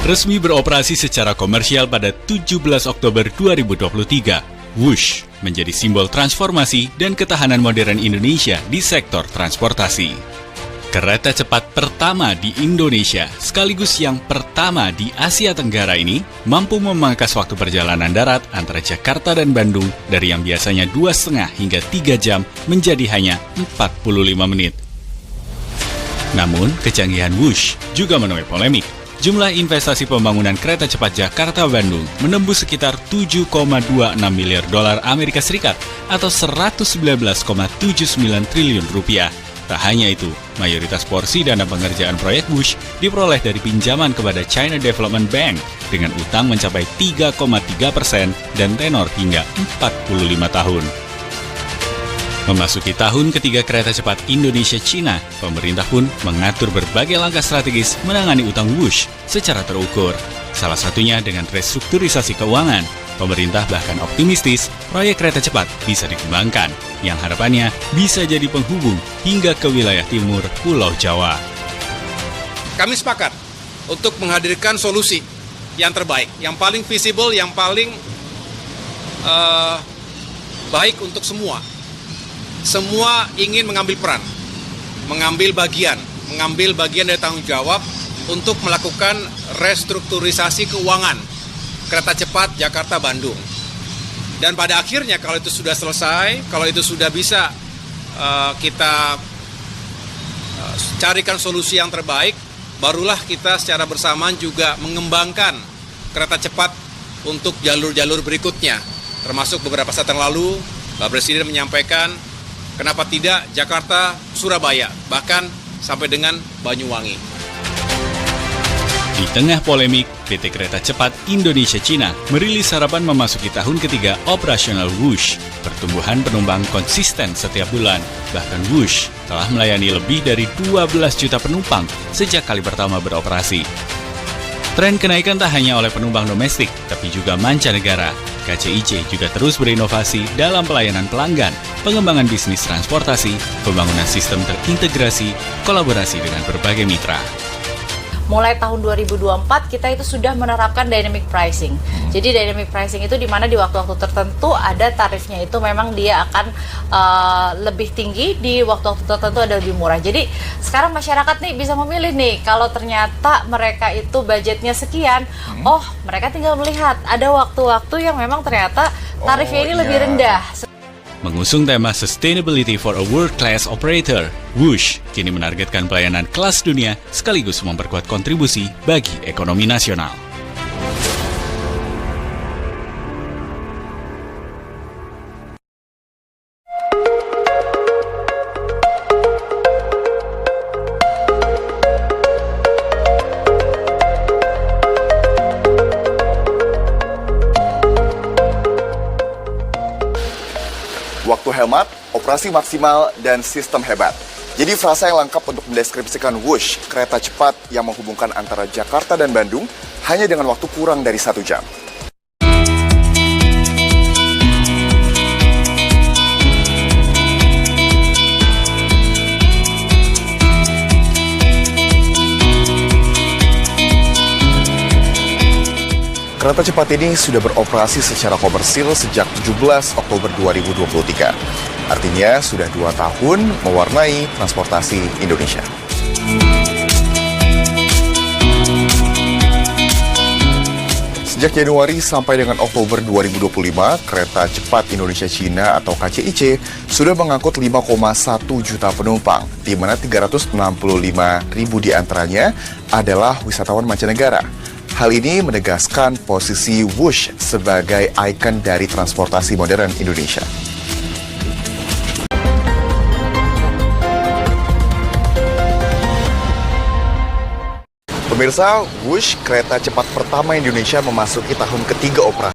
Resmi beroperasi secara komersial pada 17 Oktober 2023, Whoosh menjadi simbol transformasi dan ketahanan modern Indonesia di sektor transportasi. Kereta cepat pertama di Indonesia, sekaligus yang pertama di Asia Tenggara ini, mampu memangkas waktu perjalanan darat antara Jakarta dan Bandung dari yang biasanya 2,5 hingga 3 jam menjadi hanya 45 menit. Namun, kecanggihan Whoosh juga menuai polemik. Jumlah investasi pembangunan kereta cepat Jakarta-Bandung menembus sekitar 7,26 miliar dolar Amerika Serikat atau 119,79 triliun rupiah. Tak hanya itu, mayoritas porsi dana pengerjaan proyek Whoosh diperoleh dari pinjaman kepada China Development Bank dengan utang mencapai 3,3% dan tenor hingga 45 tahun. Memasuki tahun ketiga kereta cepat Indonesia-Cina, pemerintah pun mengatur berbagai langkah strategis menangani utang Whoosh secara terukur. Salah satunya dengan restrukturisasi keuangan. Pemerintah bahkan optimistis proyek kereta cepat bisa dikembangkan, yang harapannya bisa jadi penghubung hingga ke wilayah timur Pulau Jawa. Kami sepakat untuk menghadirkan solusi yang terbaik, yang paling visible, yang paling baik untuk semua. Semua ingin mengambil peran, mengambil bagian dari tanggung jawab untuk melakukan restrukturisasi keuangan kereta cepat Jakarta-Bandung. Dan pada akhirnya kalau itu sudah selesai, kalau itu sudah bisa kita carikan solusi yang terbaik, barulah kita secara bersamaan juga mengembangkan kereta cepat untuk jalur-jalur berikutnya. Termasuk beberapa saat yang lalu, Pak Presiden menyampaikan kenapa tidak Jakarta-Surabaya, bahkan sampai dengan Banyuwangi. Di tengah polemik, PT Kereta Cepat Indonesia-Cina merilis harapan memasuki tahun ketiga operasional Whoosh. Pertumbuhan penumpang konsisten setiap bulan, bahkan Whoosh telah melayani lebih dari 12 juta penumpang sejak kali pertama beroperasi. Tren kenaikan tak hanya oleh penumpang domestik, tapi juga mancanegara. KCIC juga terus berinovasi dalam pelayanan pelanggan, pengembangan bisnis transportasi, pembangunan sistem terintegrasi, kolaborasi dengan berbagai mitra. Mulai tahun 2024 kita itu sudah menerapkan dynamic pricing. Jadi dynamic pricing itu di mana di waktu-waktu tertentu ada tarifnya itu memang dia akan lebih tinggi, di waktu-waktu tertentu ada lebih murah. Jadi sekarang masyarakat nih bisa memilih nih, kalau ternyata mereka itu budgetnya sekian, oh mereka tinggal melihat ada waktu-waktu yang memang ternyata tarifnya ini lebih rendah. Mengusung tema Sustainability for a World-Class Operator, Whoosh kini menargetkan pelayanan kelas dunia sekaligus memperkuat kontribusi bagi ekonomi nasional. Waktu hemat, operasi maksimal, dan sistem hebat. Jadi frasa yang lengkap untuk mendeskripsikan Whoosh, kereta cepat yang menghubungkan antara Jakarta dan Bandung hanya dengan waktu kurang dari 1 jam. Kereta cepat ini sudah beroperasi secara komersil sejak 17 Oktober 2023. Artinya sudah 2 tahun mewarnai transportasi Indonesia. Sejak Januari sampai dengan Oktober 2025, Kereta Cepat Indonesia-Cina atau KCIC sudah mengangkut 5,1 juta penumpang, di mana 365.000 diantaranya adalah wisatawan mancanegara. Hal ini menegaskan posisi Whoosh sebagai ikon dari transportasi modern Indonesia. Pemirsa, Whoosh, kereta cepat pertama Indonesia memasuki tahun ketiga operasi.